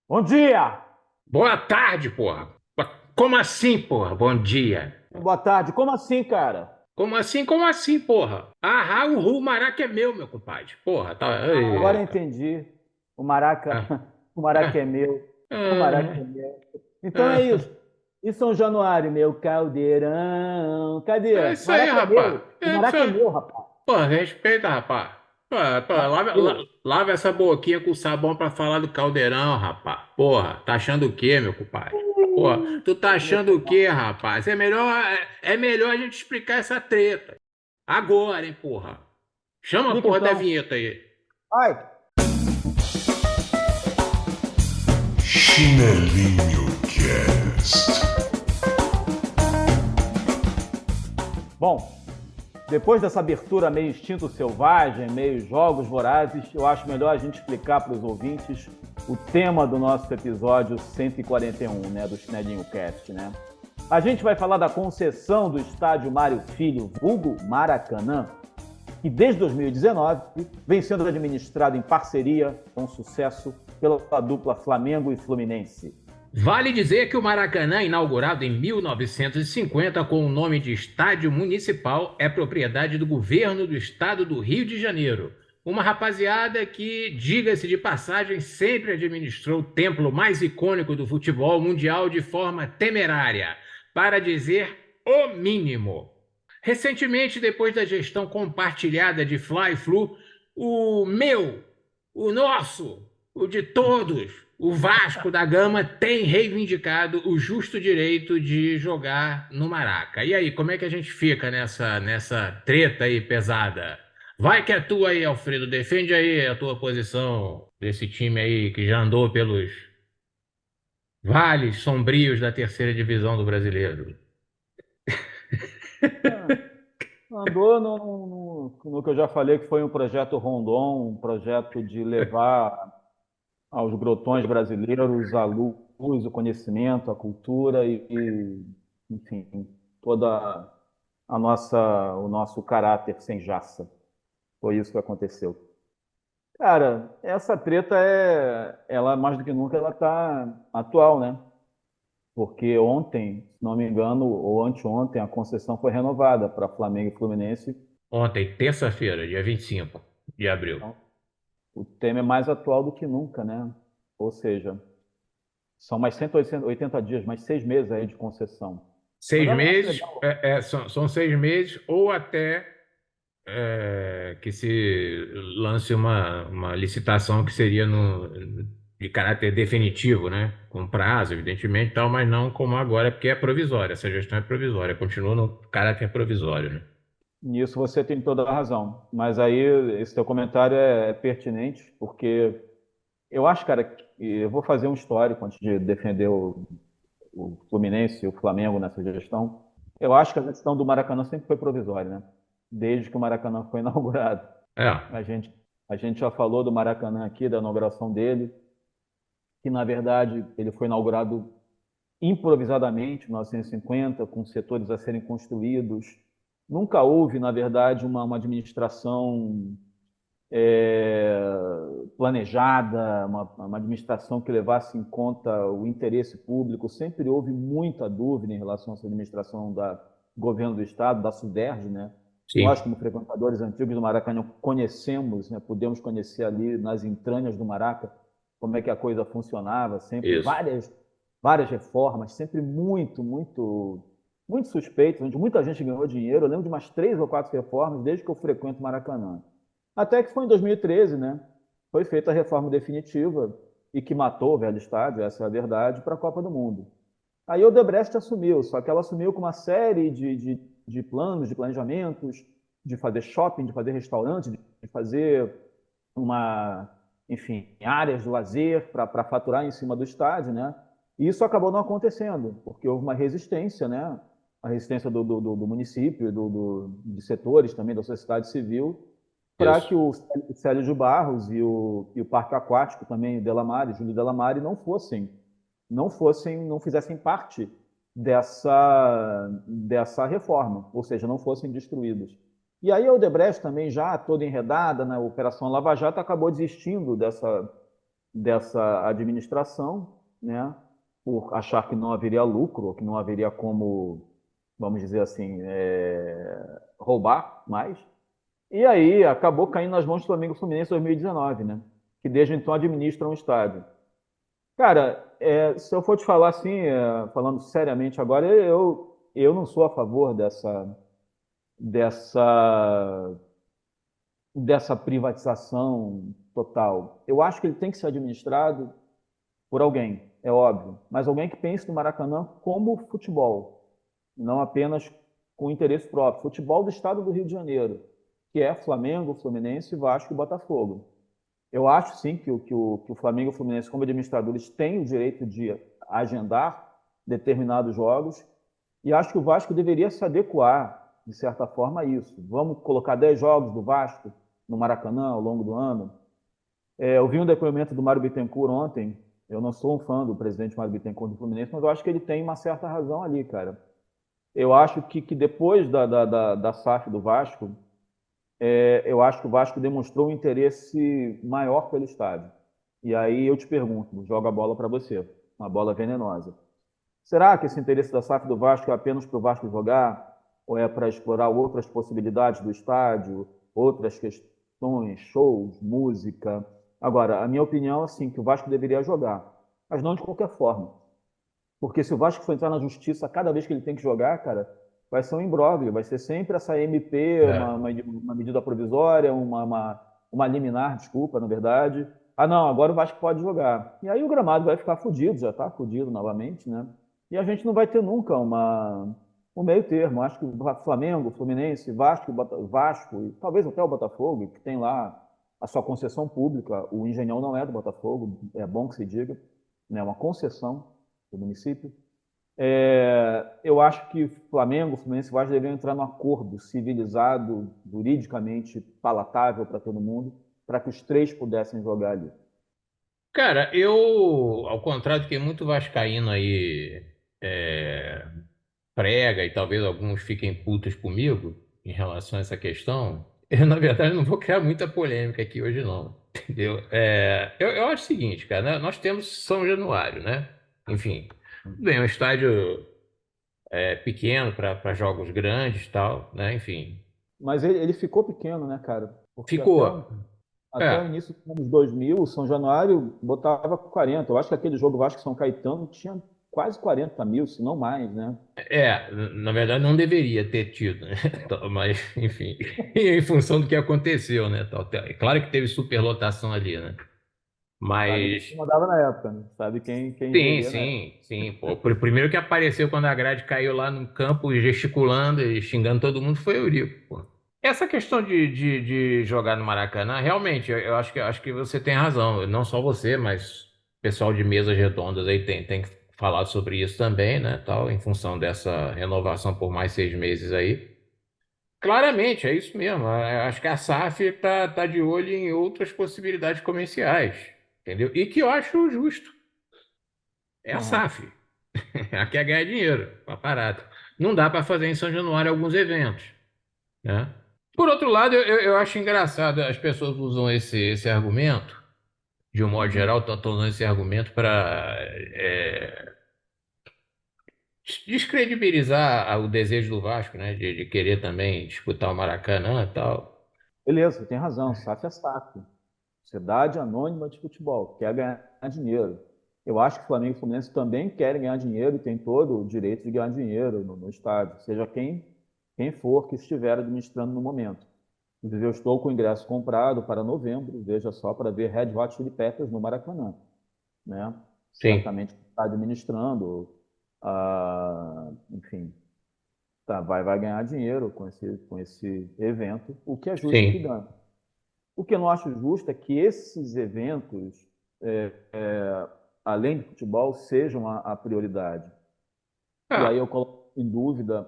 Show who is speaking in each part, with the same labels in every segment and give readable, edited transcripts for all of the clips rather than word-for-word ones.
Speaker 1: Bom dia!
Speaker 2: Boa tarde, porra. Como assim, porra? Bom dia.
Speaker 1: Boa tarde. Como assim, cara?
Speaker 2: Como assim? Como assim, porra? Ah, o Maraca é meu, meu compadre. Porra, tá.
Speaker 1: Ah, agora eu
Speaker 2: Eita.
Speaker 1: entendi. O Maraca,
Speaker 2: Ah,
Speaker 1: o Maraca é
Speaker 2: ah,
Speaker 1: meu. O Maraca é
Speaker 2: ah,
Speaker 1: meu. Então é
Speaker 2: ah.
Speaker 1: isso. E São Januário, meu caldeirão. Cadê?
Speaker 2: É
Speaker 1: O
Speaker 2: isso aí,
Speaker 1: Maraca é
Speaker 2: rapaz.
Speaker 1: meu. O
Speaker 2: É isso
Speaker 1: Maraca é
Speaker 2: aí.
Speaker 1: meu, rapaz.
Speaker 2: Porra, respeita, rapaz. Pô,
Speaker 1: Maraca
Speaker 2: lava,
Speaker 1: é meu.
Speaker 2: lava essa boquinha com sabão pra falar do caldeirão, rapaz. Porra, tá achando o quê, meu compadre? Porra, tu tá achando o quê, rapaz? É melhor a gente explicar essa treta. Agora, hein, porra. Chama a
Speaker 1: Explica
Speaker 2: porra da
Speaker 1: então.
Speaker 2: vinheta aí.
Speaker 1: Ai.
Speaker 3: Chinelinho Cast.
Speaker 1: Bom, depois dessa abertura meio instinto selvagem, meio jogos vorazes, eu acho melhor a gente explicar para os ouvintes o tema do nosso episódio 141, né, do Chinelinho Cast, né? A gente vai falar da concessão do estádio Mário Filho, vulgo Maracanã, que desde 2019 vem sendo administrado em parceria, com sucesso, pela dupla Flamengo e Fluminense.
Speaker 2: Vale dizer que o Maracanã, inaugurado em 1950 com o nome de Estádio Municipal, é propriedade do governo do estado do Rio de Janeiro. Uma rapaziada que, diga-se de passagem, sempre administrou o templo mais icônico do futebol mundial de forma temerária, para dizer o mínimo. Recentemente, depois da gestão compartilhada de Fly-Flu, o meu, o nosso, o de todos, o Vasco da Gama tem reivindicado o justo direito de jogar no Maraca. E aí, como é que a gente fica nessa treta aí pesada? Vai que é tua aí, Alfredo. Defende aí a tua posição desse time aí que já andou pelos vales sombrios da terceira divisão do brasileiro.
Speaker 1: Ah, andou no que eu já falei, que foi um projeto Rondon, um projeto de levar aos grotões brasileiros a luz, o conhecimento, a cultura enfim, toda o nosso caráter sem jaça. Foi isso que aconteceu. Cara, essa treta ela mais do que nunca ela tá atual, né? Porque ontem, se não me engano, ou anteontem, a concessão foi renovada para Flamengo e Fluminense.
Speaker 2: Ontem, terça-feira, dia 25 de abril.
Speaker 1: Então, o tema é mais atual do que nunca, né? Ou seja, são mais 180 dias, mais 6 meses aí de concessão. Mas
Speaker 2: Seis
Speaker 1: eu acho
Speaker 2: meses,
Speaker 1: legal.
Speaker 2: são 6 meses, ou até que se lance uma licitação que seria de caráter definitivo, né? Com prazo, evidentemente, tal, mas não como agora, porque é provisória, essa gestão é provisória, continua no caráter provisório, né?
Speaker 1: Nisso você tem toda a razão. Mas aí esse teu comentário é pertinente, porque eu acho, cara, que eu vou fazer um histórico antes de defender o Fluminense e o Flamengo nessa gestão. Eu acho que a gestão do Maracanã sempre foi provisória, né? Desde que o Maracanã foi inaugurado.
Speaker 2: É,
Speaker 1: A gente, a gente já falou do Maracanã aqui, da inauguração dele, que na verdade ele foi inaugurado improvisadamente, em 1950, com setores a serem construídos. Nunca houve, na verdade, uma administração planejada, uma administração que levasse em conta o interesse público. Sempre houve muita dúvida em relação a essa administração da governo do Estado, da SUDERJ, né? Nós,
Speaker 2: sim,
Speaker 1: como frequentadores antigos do Maracanã, conhecemos, né, podemos conhecer ali nas entranhas do Maraca como é que a coisa funcionava, sempre
Speaker 2: isso.
Speaker 1: várias reformas, sempre muito suspeitos, onde muita gente ganhou dinheiro. Eu lembro de umas 3 ou 4 reformas desde que eu frequento o Maracanã. Até que foi em 2013, né? Foi feita a reforma definitiva e que matou o velho estádio, essa é a verdade, para a Copa do Mundo. Aí o Odebrecht assumiu, só que ela assumiu com uma série de planos, de planejamentos, de fazer shopping, de fazer restaurante, de fazer uma, enfim, áreas de lazer para faturar em cima do estádio, né? E isso acabou não acontecendo, porque houve uma resistência, né? A resistência do município, de setores também da sociedade civil, para
Speaker 2: Isso.
Speaker 1: que o Célio de Barros e o Parque Aquático também, Delamare, Júlio Delamare, não fizessem parte dessa reforma, ou seja, não fossem destruídos. E aí a Odebrecht também, já toda enredada na Operação Lava Jato, acabou desistindo dessa administração, né, por achar que não haveria lucro, ou que não haveria como, vamos dizer assim, roubar mais. E aí acabou caindo nas mãos do Flamengo e Fluminense em 2019, né, que desde então administram o estádio. Cara, se eu for te falar assim, falando seriamente agora, eu não sou a favor dessa, dessa privatização total. Eu acho que ele tem que ser administrado por alguém, é óbvio, mas alguém que pense no Maracanã como futebol, não apenas com interesse próprio. Futebol do estado do Rio de Janeiro, que é Flamengo, Fluminense, Vasco e Botafogo. Eu acho sim que o Flamengo e o Fluminense, como administradores, têm o direito de agendar determinados jogos, e acho que o Vasco deveria se adequar, de certa forma, a isso. Vamos colocar 10 jogos do Vasco no Maracanã ao longo do ano. Eu vi um depoimento do Mário Bittencourt ontem. Eu não sou um fã do presidente Mário Bittencourt do Fluminense, mas eu acho que ele tem uma certa razão ali, cara. Eu acho que depois da SAF do Vasco, eu acho que o Vasco demonstrou um interesse maior pelo estádio. E aí eu te pergunto, jogo a bola para você, uma bola venenosa. Será que esse interesse da SAF do Vasco é apenas para o Vasco jogar? Ou é para explorar outras possibilidades do estádio, outras questões, shows, música? Agora, a minha opinião é assim, que o Vasco deveria jogar, mas não de qualquer forma. Porque se o Vasco for entrar na justiça cada vez que ele tem que jogar, cara, vai ser um imbróglio, vai ser sempre essa MP,
Speaker 2: É.
Speaker 1: uma medida provisória, uma liminar, desculpa, na verdade. Ah, não, agora o Vasco pode jogar. E aí o gramado vai ficar fudido, já está fudido novamente, né? E a gente não vai ter nunca um meio termo. Acho que o Flamengo, Fluminense, Vasco e talvez até o Botafogo, que tem lá a sua concessão pública, o Engenhão não é do Botafogo, é bom que se diga, né? Uma concessão do município. Eu acho que Flamengo, Fluminense e Vasco deveriam entrar num acordo civilizado, juridicamente palatável para todo mundo, para que os três pudessem jogar ali.
Speaker 2: Cara, eu, ao contrário do que muito vascaíno aí é, prega, e talvez alguns fiquem putos comigo em relação a essa questão, eu, na verdade, não vou criar muita polêmica aqui hoje, não. Entendeu? Eu acho o seguinte, cara, né? Nós temos São Januário, né? Enfim, tudo bem, é um estádio pequeno para jogos grandes e tal, né? Enfim,
Speaker 1: Mas ele ficou pequeno, né, cara? Porque
Speaker 2: ficou.
Speaker 1: até o
Speaker 2: É,
Speaker 1: início dos anos 2000, o São Januário botava 40. Eu acho que aquele jogo Vasco-São Caetano tinha quase 40 mil, se não mais, né?
Speaker 2: na verdade não deveria ter tido, né? Mas, enfim, em função do que aconteceu, né? É claro que teve superlotação ali, né?
Speaker 1: Sabe quem
Speaker 2: Mas,
Speaker 1: comandava na época, né? Sabe quem
Speaker 2: sim,
Speaker 1: geria na época.
Speaker 2: sim, sim. Pô, o primeiro que apareceu quando a grade caiu lá no campo, gesticulando e xingando todo mundo, foi o Eurico, pô. Essa questão de jogar no Maracanã, realmente, eu acho que você tem razão. Não só você, mas o pessoal de mesas redondas aí tem falado sobre isso também, né? Tal, em função dessa renovação por mais 6 meses aí. Claramente, é isso mesmo. Acho que a SAF tá de olho em outras possibilidades comerciais, entendeu? E que eu acho justo. É a
Speaker 1: Aham.
Speaker 2: SAF. Aqui é ganhar dinheiro, uma parada. Não dá para fazer em São Januário alguns eventos, né? Por outro lado, eu acho engraçado, as pessoas usam esse argumento, de um modo
Speaker 1: Uhum.
Speaker 2: geral, estão usando esse argumento para descredibilizar o desejo do Vasco, né? De querer também disputar o Maracanã e tal.
Speaker 1: Beleza, tem razão. SAF é SAF. Sociedade Anônima de Futebol. Quer ganhar dinheiro. Eu acho que o Flamengo e o Fluminense também querem ganhar dinheiro e tem todo o direito de ganhar dinheiro no estádio, seja quem for que estiver administrando no momento. Inclusive, eu estou com o ingresso comprado para novembro, veja só, para ver Red Hot Chili Peppers no Maracanã, né?
Speaker 2: Sim,
Speaker 1: Certamente está administrando, enfim, vai ganhar dinheiro com esse evento, o que é justo que
Speaker 2: sim.
Speaker 1: ganhe. O que eu não acho justo é que esses eventos, além do futebol, sejam a prioridade. E aí
Speaker 2: Ah,
Speaker 1: eu coloco em dúvida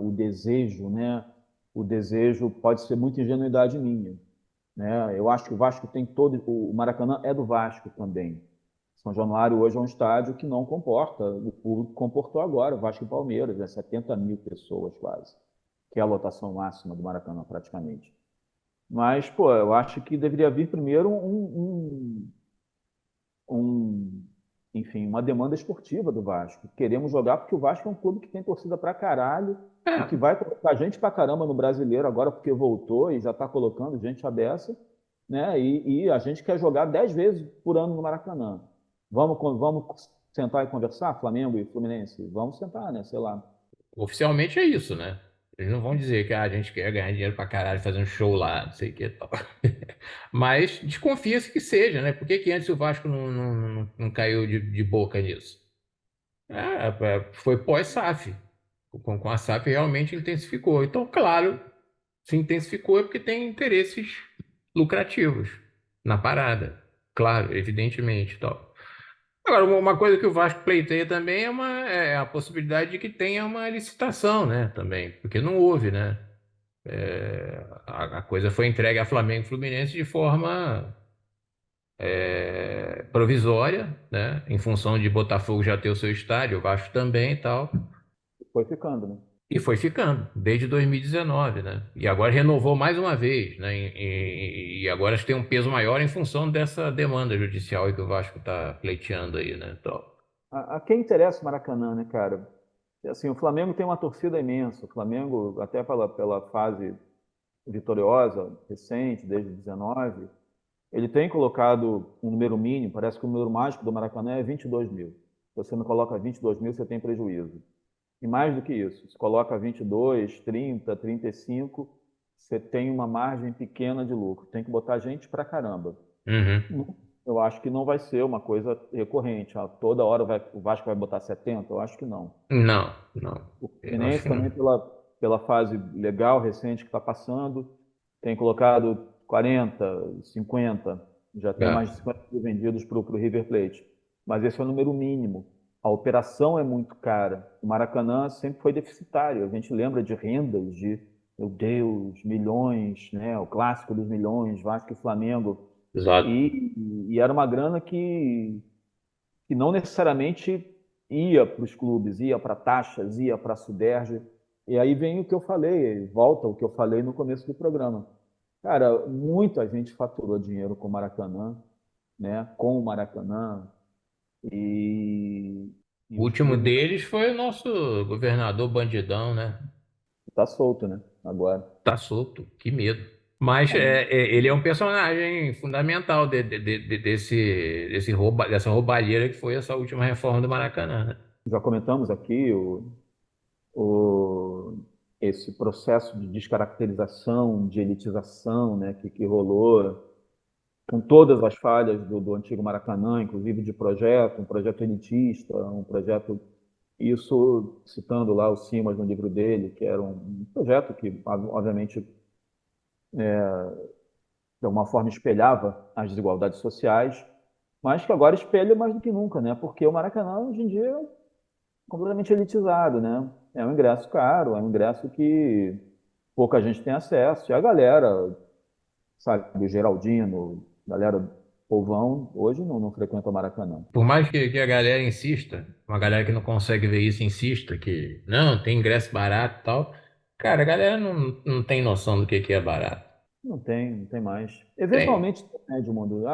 Speaker 1: o desejo, né? O desejo pode ser muita ingenuidade minha, né? Eu acho que o Vasco tem todo, o Maracanã é do Vasco também. São Januário hoje é um estádio que não comporta, o público comportou agora, Vasco e Palmeiras, 70 mil pessoas quase, que é a lotação máxima do Maracanã praticamente. Mas, pô, eu acho que deveria vir primeiro um, enfim, uma demanda esportiva do Vasco. Queremos jogar porque o Vasco é um clube que tem torcida pra caralho e que
Speaker 2: É,
Speaker 1: vai colocar gente pra caramba no Brasileiro agora porque voltou e já está colocando gente à beça, né? E a gente quer jogar 10 vezes por ano no Maracanã. Vamos sentar e conversar, Flamengo e Fluminense? Vamos sentar, né? Sei lá.
Speaker 2: oficialmente é isso, né? Eles não vão dizer que a gente quer ganhar dinheiro pra caralho fazendo show lá, não sei o que e tal. Mas desconfia-se que seja, né? Por que que antes o Vasco não caiu de boca nisso? Foi pós-SAF. Com a SAF realmente intensificou. Então, claro, se intensificou é porque tem interesses lucrativos na parada. Claro, evidentemente, tal. Agora, uma coisa que o Vasco pleiteia também é a possibilidade de que tenha uma licitação, né? Também, porque não houve, né? A coisa foi entregue a Flamengo e Fluminense de forma provisória, né? Em função de Botafogo já ter o seu estádio, o Vasco também e tal.
Speaker 1: Foi ficando, né?
Speaker 2: E foi ficando, desde 2019, né? E agora renovou mais uma vez, né? E agora tem um peso maior em função dessa demanda judicial aí que o Vasco está pleiteando aí, né? Então,
Speaker 1: A quem interessa o Maracanã, né, cara? Assim, o Flamengo tem uma torcida imensa. O Flamengo, até pela fase vitoriosa, recente, desde 19, ele tem colocado um número mínimo, parece que o número mágico do Maracanã é 22 mil. Se você não coloca 22 mil, você tem prejuízo. E mais do que isso, se coloca 22, 30, 35, você tem uma margem pequena de lucro. Tem que botar gente pra caramba.
Speaker 2: uhum.
Speaker 1: Eu acho que não vai ser uma coisa recorrente. Toda hora o Vasco vai botar 70? Eu acho que não.
Speaker 2: Não, não.
Speaker 1: O
Speaker 2: Eu acho
Speaker 1: Fluminense
Speaker 2: que
Speaker 1: também,
Speaker 2: não.
Speaker 1: pela fase legal, recente que está passando, tem colocado 40, 50, já tem mais de
Speaker 2: É,
Speaker 1: 50 mil vendidos para o River Plate. Mas esse é o número mínimo. A operação é muito cara. O Maracanã sempre foi deficitário. A gente lembra de rendas de, meu Deus, milhões, né? O clássico dos milhões, Vasco e Flamengo.
Speaker 2: exato.
Speaker 1: E era uma grana que não necessariamente ia para os clubes, ia para taxas, ia para a Suderj. E aí vem o que eu falei, volta o que eu falei no começo do programa. Cara, muita gente faturou dinheiro com o Maracanã, né? Com o Maracanã, e,
Speaker 2: O
Speaker 1: e os
Speaker 2: último
Speaker 1: clubes
Speaker 2: deles foi o nosso governador bandidão, né?
Speaker 1: tá solto, né? Agora.
Speaker 2: Tá solto, que medo. Mas
Speaker 1: É,
Speaker 2: ele é um personagem fundamental dessa roubalheira que foi essa última reforma do Maracanã, né?
Speaker 1: já comentamos aqui o, esse processo de descaracterização, de elitização, né, que rolou com todas as falhas do antigo Maracanã, inclusive de projeto, um projeto elitista, um projeto, isso citando lá o Simas no livro dele, que era um projeto que, obviamente, de alguma forma espelhava as desigualdades sociais, mas que agora espelha mais do que nunca, né? Porque o Maracanã, hoje em dia, é completamente elitizado, né? É um ingresso caro, é um ingresso que pouca gente tem acesso, e a galera, sabe, o Geraldino, galera povão, hoje não frequenta o Maracanã.
Speaker 2: Por mais que a galera insista, uma galera que não consegue ver isso insista, que não, tem ingresso barato e tal, cara, a galera não tem noção do que é barato.
Speaker 1: Não tem mais.
Speaker 2: Tem.
Speaker 1: Eventualmente, tem, né, Edmundo?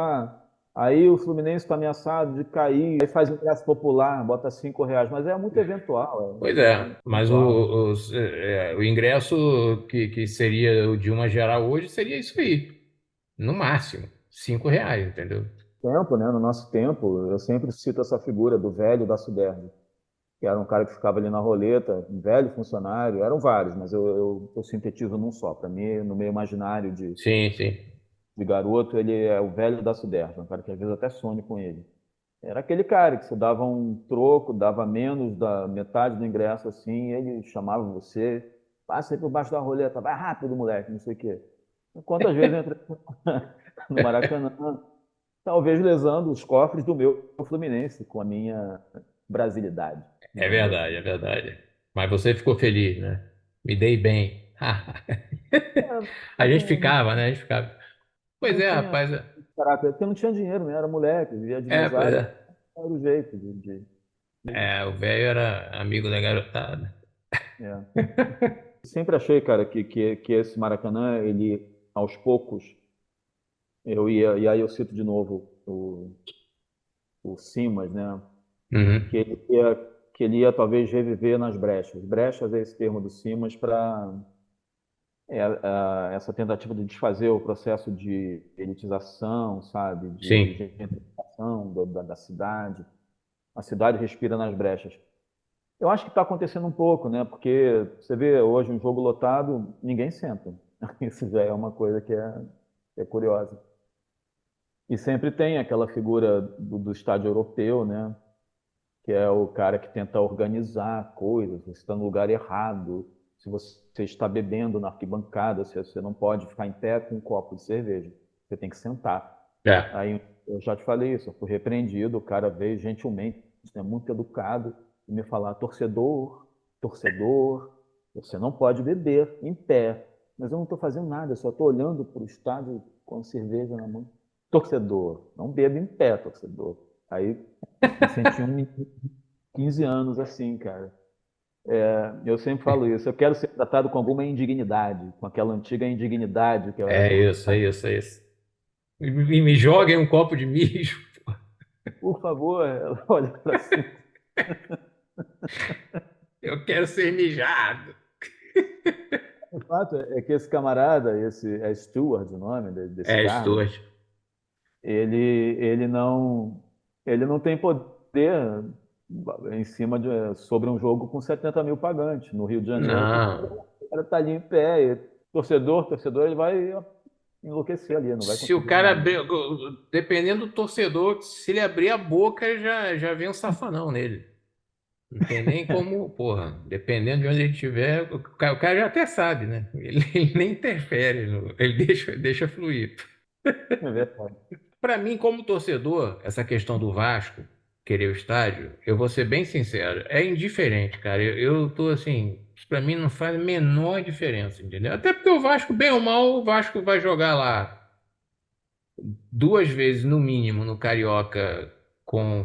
Speaker 1: Aí o Fluminense está ameaçado de cair, aí faz ingresso popular, bota R$ 5, mas é muito eventual.
Speaker 2: Pois
Speaker 1: É
Speaker 2: é,
Speaker 1: muito
Speaker 2: mas
Speaker 1: eventual.
Speaker 2: o ingresso que seria o de uma geral hoje seria isso aí, no máximo, R$ 5, entendeu?
Speaker 1: Tempo, né? No nosso tempo, eu sempre cito essa figura do velho da Suderj, que era um cara que ficava ali na roleta, um velho funcionário, eram vários, mas eu sintetizo num só. Para mim, no meu imaginário
Speaker 2: Sim, sim.
Speaker 1: de garoto, ele é o velho da Suderj, um cara que às vezes até sonho com ele. Era aquele cara que você dava um troco, dava menos da metade do ingresso, assim, e ele chamava você, passa aí por baixo da roleta, vai rápido, moleque, não sei o quê. Quantas vezes eu entrei no Maracanã, talvez lesando os cofres do meu Fluminense, com a minha brasilidade,
Speaker 2: É
Speaker 1: digamos
Speaker 2: verdade,
Speaker 1: assim.
Speaker 2: é verdade. Mas você ficou feliz, né? Me dei bem.
Speaker 1: É,
Speaker 2: A gente
Speaker 1: não,
Speaker 2: ficava, né? A gente ficava. Pois
Speaker 1: não
Speaker 2: é,
Speaker 1: tinha
Speaker 2: rapaz.
Speaker 1: caráter, porque não tinha dinheiro, né? Era moleque, vivia de
Speaker 2: Pois
Speaker 1: mesada,
Speaker 2: é.
Speaker 1: era o jeito
Speaker 2: O velho era amigo da garotada.
Speaker 1: é. Sempre achei, cara, que esse Maracanã, ele, aos poucos, eu ia, e aí eu cito de novo, o Simas, né?
Speaker 2: Uhum.
Speaker 1: Que ele ia, que ele ia talvez reviver nas brechas. Brechas é esse termo do Simas para essa tentativa de desfazer o processo de elitização, sabe? De
Speaker 2: Sim.
Speaker 1: gentrificação da cidade. A cidade respira nas brechas. Eu acho que está acontecendo um pouco, né? Porque você vê hoje um jogo lotado, ninguém senta. Isso já é uma coisa que é curiosa. E sempre tem aquela figura do estádio europeu, né? Que é o cara que tenta organizar coisas, você está no lugar errado, se você está bebendo na arquibancada, você não pode ficar em pé com um copo de cerveja, você tem que sentar.
Speaker 2: É.
Speaker 1: Aí eu já te falei isso, eu fui repreendido, o cara veio gentilmente, né, muito educado, e me falar, torcedor, torcedor, você não pode beber em pé. Mas eu não estou fazendo nada, eu só estou olhando para o estádio com cerveja na mão. Torcedor, não beba em pé, torcedor. Aí me senti um menino de 15 anos assim, cara. Eu sempre falo isso. Eu quero ser tratado com alguma indignidade, com aquela antiga indignidade que eu era
Speaker 2: É isso, é
Speaker 1: torcedor.
Speaker 2: isso, é isso. E me joguem um copo de mijo.
Speaker 1: Por favor, olha para cima.
Speaker 2: Eu quero ser mijado.
Speaker 1: O fato é que esse camarada, esse é Stewart, o nome desse
Speaker 2: É,
Speaker 1: Carlos,
Speaker 2: Stuart.
Speaker 1: ele, ele não, ele não tem poder em cima sobre um jogo com 70 mil pagantes no Rio de Janeiro, porque
Speaker 2: Não.
Speaker 1: o cara está ali em pé, e torcedor, ele vai enlouquecer ali, não vai
Speaker 2: Se o
Speaker 1: conseguir
Speaker 2: cara
Speaker 1: nada.
Speaker 2: abrir, dependendo do torcedor, se ele abrir a boca, já vem um safanão nele. Não tem nem como, porra, dependendo de onde ele estiver, o cara já até sabe, né? Ele nem interfere, ele deixa fluir.
Speaker 1: É verdade.
Speaker 2: Para mim, como torcedor, essa questão do Vasco querer o estádio, eu vou ser bem sincero, é indiferente, cara. Eu tô assim, para mim não faz a menor diferença, entendeu? Até porque o Vasco, bem ou mal, o Vasco vai jogar lá duas vezes no mínimo no Carioca com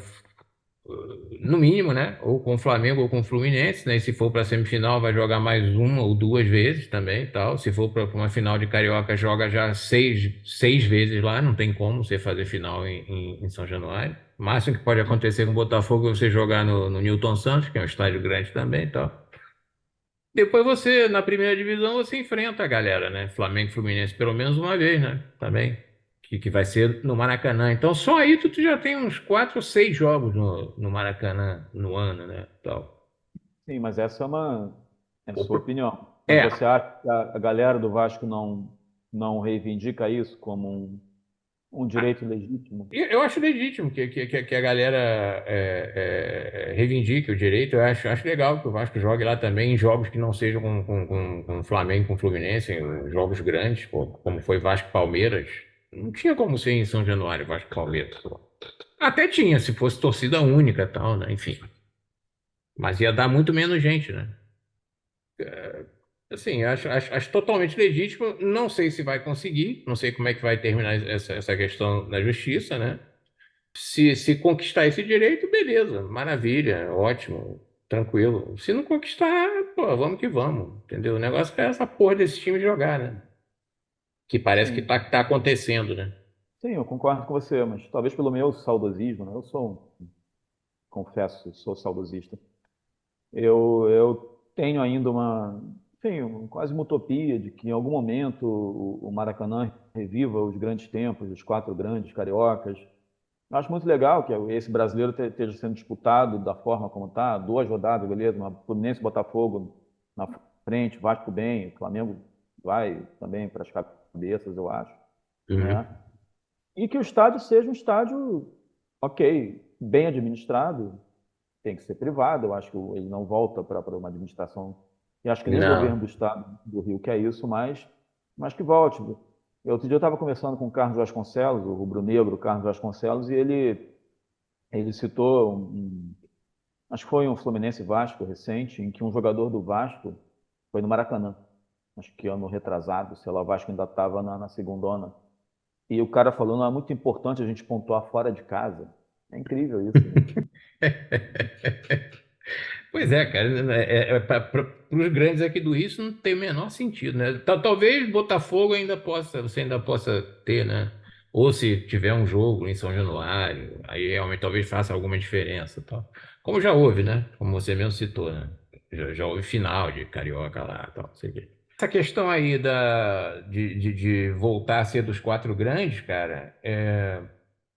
Speaker 2: no mínimo, né? Ou com o Flamengo ou com o Fluminense, né? E se for para semifinal, vai jogar mais uma ou duas vezes também, e tal. Se for para uma final de Carioca, joga já seis vezes lá. Não tem como você fazer final em São Januário. O máximo que pode acontecer com o Botafogo é você jogar no Newton Santos, que é um estádio grande também, e tal. Depois você, na primeira divisão, você enfrenta a galera, né? Flamengo e Fluminense pelo menos uma vez, né? Também. Que vai ser no Maracanã. Então só aí tu já tem uns quatro ou seis jogos no Maracanã no ano, né? Tal.
Speaker 1: Sim, mas essa é a
Speaker 2: O
Speaker 1: sua
Speaker 2: pro-
Speaker 1: opinião. Mas
Speaker 2: É,
Speaker 1: você acha que a galera do Vasco não reivindica isso como um direito legítimo?
Speaker 2: eu acho legítimo que a galera reivindique o direito. Eu acho legal que o Vasco jogue lá também em jogos que não sejam com o Flamengo, com o Fluminense, em jogos grandes, pô, como foi Vasco e Palmeiras. Não tinha como ser em São Januário, Vasco e Palmeiras. Pô. Até tinha, se fosse torcida única e tal, né? Enfim. Mas ia dar muito menos gente, né? Assim, acho totalmente legítimo. Não sei se vai conseguir, não sei como é que vai terminar essa questão na justiça, né? Se conquistar esse direito, beleza, maravilha, ótimo, tranquilo. Se não conquistar, pô, vamos que vamos, entendeu? O negócio é essa porra desse time jogar, né? Que parece que
Speaker 1: Sim,
Speaker 2: tá acontecendo, né?
Speaker 1: sim, eu concordo com você, mas talvez pelo meu saudosismo, né? Confesso, sou saudosista. Eu tenho ainda enfim, quase uma utopia de que em algum momento o Maracanã reviva os grandes tempos, os quatro grandes cariocas. Eu acho muito legal que esse brasileiro esteja sendo disputado da forma como está, duas rodadas, beleza, mas Fluminense e Botafogo na frente, Vasco bem, o Flamengo vai também para as cabeças, eu acho,
Speaker 2: Uhum.
Speaker 1: né? E que o estádio seja um estádio, ok, bem administrado, tem que ser privado, eu acho que ele não volta para uma administração, e acho que nem o governo
Speaker 2: Não.
Speaker 1: do estado do Rio quer isso, mas que volte. Outro dia eu estava conversando com o Carlos Vasconcelos, o rubro-negro Carlos Vasconcelos, e ele citou, acho que foi um Fluminense Vasco recente, em que um jogador do Vasco foi no Maracanã, acho que ano retrasado, sei lá, o Vasco ainda estava na segundona, e o cara falando, é muito importante a gente pontuar fora de casa. É incrível isso, né?
Speaker 2: Pois é, cara, para os grandes aqui do Rio isso não tem o menor sentido, né? Talvez Botafogo ainda possa, você ainda possa ter, né? Ou se tiver um jogo em São Januário, aí realmente talvez faça alguma diferença, e tal. Como já houve, né? Como você mesmo citou, né? Já houve final de Carioca lá, tal, não sei o quê. Essa questão aí de voltar a ser dos quatro grandes, cara,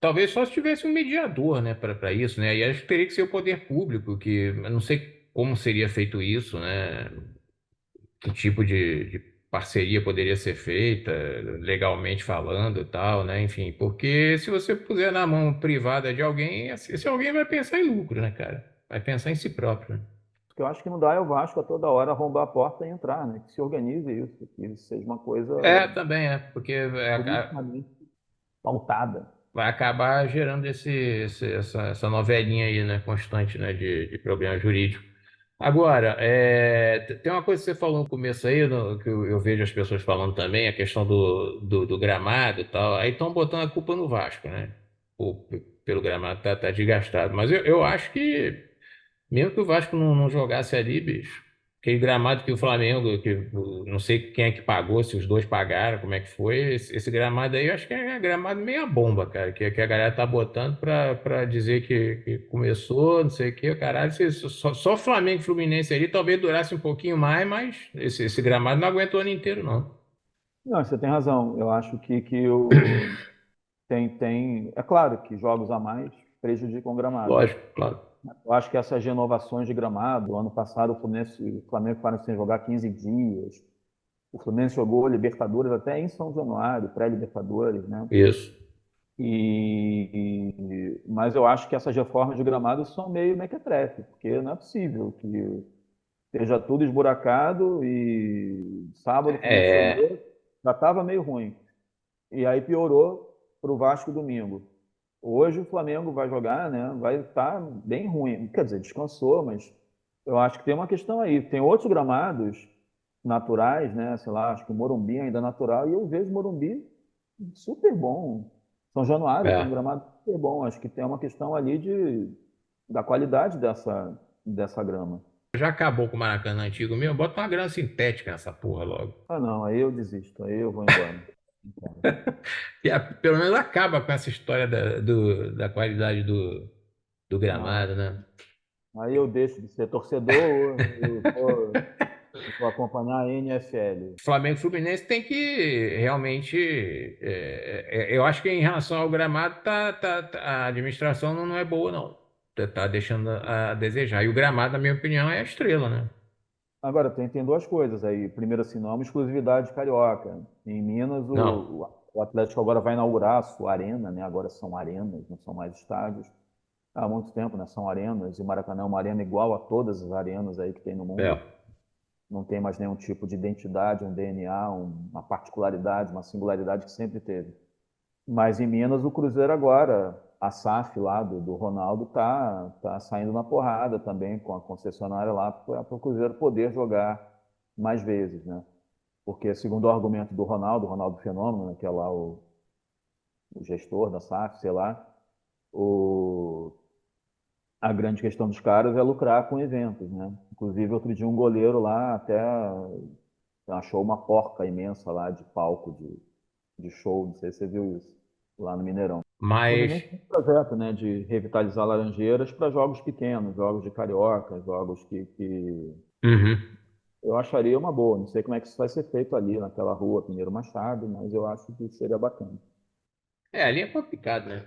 Speaker 2: talvez só se tivesse um mediador, né, para isso, né? E acho que teria que ser o poder público, que eu não sei como seria feito isso, né? Que tipo de parceria poderia ser feita, legalmente falando e tal, né? Enfim, porque se você puser na mão privada de alguém, esse alguém vai pensar em lucro, né, cara? Vai pensar em si próprio, né?
Speaker 1: O que eu acho que não dá é o Vasco a toda hora arrombar a porta e entrar, né? Que se organize isso, que isso seja uma coisa
Speaker 2: Também é, porque
Speaker 1: politicamente pautada.
Speaker 2: vai acabar gerando essa novelinha aí, né, constante, né, de problema jurídico. Agora, tem uma coisa que você falou no começo aí, que eu vejo as pessoas falando também, a questão do gramado e tal. Aí estão botando a culpa no Vasco, né? Pelo gramado tá desgastado. Mas eu acho que mesmo que o Vasco não jogasse ali, bicho, aquele gramado que o Flamengo, não sei quem é que pagou, se os dois pagaram, como é que foi, esse gramado aí, eu acho que é gramado meia bomba, cara, que a galera tá botando pra dizer que começou, não sei o que, caralho, só Flamengo e Fluminense ali talvez durasse um pouquinho mais, mas esse gramado não aguentou o ano inteiro, não.
Speaker 1: Não, você tem razão. Eu acho que é claro que jogos a mais prejudicam o gramado.
Speaker 2: Lógico, claro.
Speaker 1: Eu acho que essas renovações de gramado, ano passado o Flamengo ficaram sem jogar 15 dias. O Fluminense jogou Libertadores até em São Januário, pré-Libertadores, né?
Speaker 2: Isso.
Speaker 1: Mas eu acho que essas reformas de gramado são meio mequetrefe, porque não é possível que esteja tudo esburacado e sábado, quando
Speaker 2: É,
Speaker 1: chegou, já estava meio ruim. E aí piorou para o Vasco domingo. Hoje o Flamengo vai jogar, né? Vai estar bem ruim. Quer dizer, descansou, mas eu acho que tem uma questão aí. Tem outros gramados naturais, né? Sei lá, acho que o Morumbi ainda é natural, e eu vejo o Morumbi super bom. São Januário tem um
Speaker 2: é.
Speaker 1: gramado super bom. Acho que tem uma questão ali da qualidade dessa grama.
Speaker 2: Já acabou com o Maracanã antigo mesmo, bota uma grama sintética nessa porra logo.
Speaker 1: Ah, não, aí eu desisto, aí eu vou embora.
Speaker 2: Pelo menos acaba com essa história da qualidade do
Speaker 1: Não,
Speaker 2: gramado, né?
Speaker 1: aí eu deixo de ser torcedor, eu vou acompanhar a NFL.
Speaker 2: Flamengo e Fluminense tem que realmente. Eu acho que em relação ao gramado, a administração não é boa, não. Tá deixando a desejar. E o gramado, na minha opinião, é a estrela, né?
Speaker 1: Agora, tem duas coisas aí. Primeiro, assim, não é uma exclusividade carioca. Em Minas,
Speaker 2: Não.
Speaker 1: o Atlético agora vai inaugurar a sua arena, né? Agora são arenas, não são mais estádios. Há muito tempo, né? São arenas, e o Maracanã é uma arena igual a todas as arenas aí que tem no mundo.
Speaker 2: É.
Speaker 1: Não tem mais nenhum tipo de identidade, um DNA, uma particularidade, uma singularidade que sempre teve. Mas em Minas, o Cruzeiro agora, a SAF lá do Ronaldo, tá saindo na porrada também com a concessionária lá para o Cruzeiro poder jogar mais vezes, né? Porque, segundo o argumento do Ronaldo Fenômeno, né, que é lá o gestor da SAF, sei lá, o, a grande questão dos caras é lucrar com eventos, né? Inclusive, outro dia um goleiro lá até achou uma porca imensa lá de palco de show, não sei se você viu isso, lá no Mineirão. O
Speaker 2: Mas.
Speaker 1: Fluminense tem um projeto, né, de revitalizar Laranjeiras para jogos pequenos, jogos de carioca, jogos que
Speaker 2: Uhum.
Speaker 1: eu acharia uma boa. Não sei como é que isso vai ser feito ali naquela rua Pinheiro Machado, mas eu acho que seria bacana.
Speaker 2: Ali é complicado, né?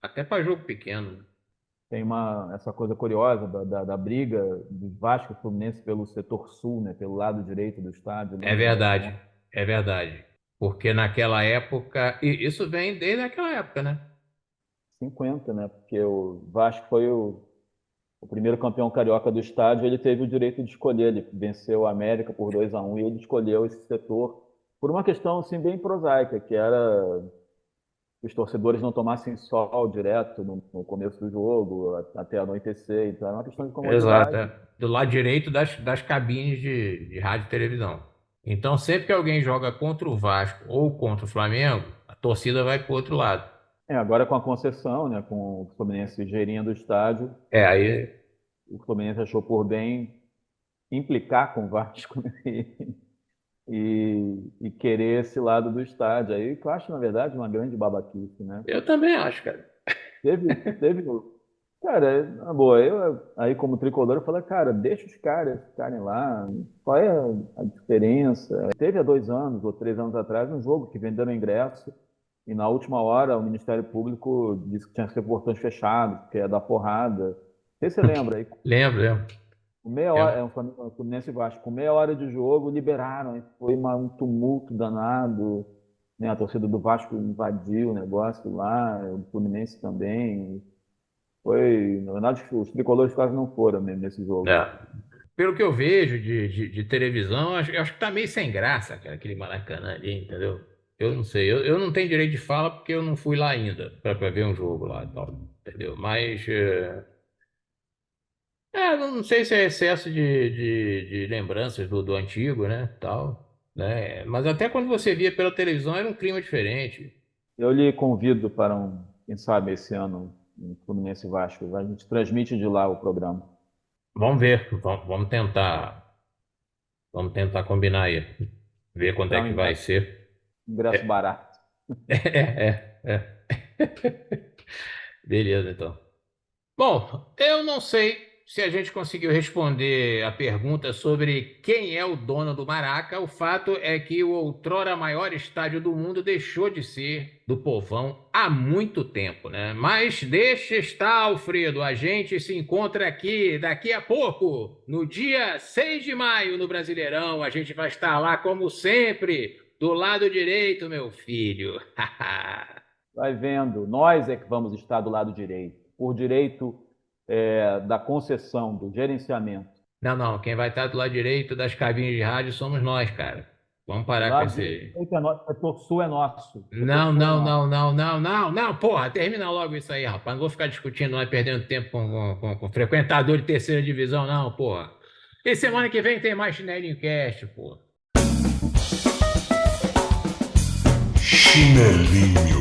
Speaker 2: Até para jogo pequeno.
Speaker 1: Tem essa coisa curiosa da briga do Vasco e Fluminense pelo setor sul, né, pelo lado direito do estádio.
Speaker 2: É
Speaker 1: Lembra dessa
Speaker 2: verdade. É verdade. Porque naquela época. E isso vem desde aquela época, né?
Speaker 1: 50, né? Porque o Vasco foi o primeiro campeão carioca do estádio, ele teve o direito de escolher. Ele venceu a América por 2-1 e ele escolheu esse setor por uma questão assim, bem prosaica, que era que os torcedores não tomassem sol direto no começo do jogo, até anoitecer. Então, era uma questão de
Speaker 2: Exato.
Speaker 1: comodidade.
Speaker 2: Do lado direito das cabines de rádio e televisão. Então, sempre que alguém joga contra o Vasco ou contra o Flamengo, a torcida vai para o outro lado.
Speaker 1: Agora com a concessão, né, com o Fluminense gerindo o estádio,
Speaker 2: Aí.
Speaker 1: o Fluminense achou por bem implicar com o Vasco, né, e querer esse lado do estádio. Aí que eu acho, na verdade, uma grande babaquice, né?
Speaker 2: Eu também acho, cara.
Speaker 1: Teve, cara, na boa, eu aí como tricolor, eu falei, cara, deixa os caras ficarem lá, qual é a diferença? Teve há 2 anos ou 3 anos atrás um jogo que venderam ingresso e na última hora o Ministério Público disse que tinha que ser portões fechados, porque ia dar porrada. Não sei se você lembra aí,
Speaker 2: Lembro, lembro.
Speaker 1: com meia hora,
Speaker 2: lembro.
Speaker 1: é um Fluminense e Vasco, com meia hora de jogo, liberaram, aí foi um tumulto danado, né? A torcida do Vasco invadiu o negócio lá, o Fluminense também. Foi, na verdade, os tricolores quase não foram mesmo nesse jogo.
Speaker 2: É. Pelo que eu vejo de televisão, acho que tá meio sem graça, cara, aquele Maracanã ali, entendeu? Eu não sei, eu não tenho direito de fala porque eu não fui lá ainda pra ver um jogo lá e tal, entendeu? Mas, não sei se é excesso de lembranças do antigo, né, tal, né? Mas até quando você via pela televisão era um clima diferente.
Speaker 1: Eu lhe convido para quem sabe, esse ano, um Fluminense e Vasco. A gente transmite de lá o programa.
Speaker 2: Vamos ver, vamos tentar combinar aí, ver quando é
Speaker 1: Então,
Speaker 2: que vai ser.
Speaker 1: ingresso barato.
Speaker 2: É. Beleza, então. Bom, eu não sei se a gente conseguiu responder a pergunta sobre quem é o dono do Maraca. O fato é que o outrora maior estádio do mundo deixou de ser do povão há muito tempo, né? Mas deixa estar, Alfredo. A gente se encontra aqui daqui a pouco, no dia 6 de maio, no Brasileirão. A gente vai estar lá, como sempre, do lado direito, meu filho.
Speaker 1: Vai vendo, nós é que vamos estar do lado direito, por direito da concessão, do gerenciamento.
Speaker 2: Não, não, quem vai estar do lado direito das cabines de rádio somos nós, cara. Vamos
Speaker 1: Do
Speaker 2: parar com
Speaker 1: lado
Speaker 2: esse.
Speaker 1: direito é nosso, setor sul é nosso, setor
Speaker 2: Não,
Speaker 1: sul é
Speaker 2: não,
Speaker 1: nosso.
Speaker 2: não, não, não, não, não, porra, termina logo isso aí, rapaz. Não vou ficar discutindo, nós perdendo tempo com frequentador de terceira divisão, não, porra. E semana que vem tem mais Chinelinho Cast, porra.
Speaker 3: Chinelinho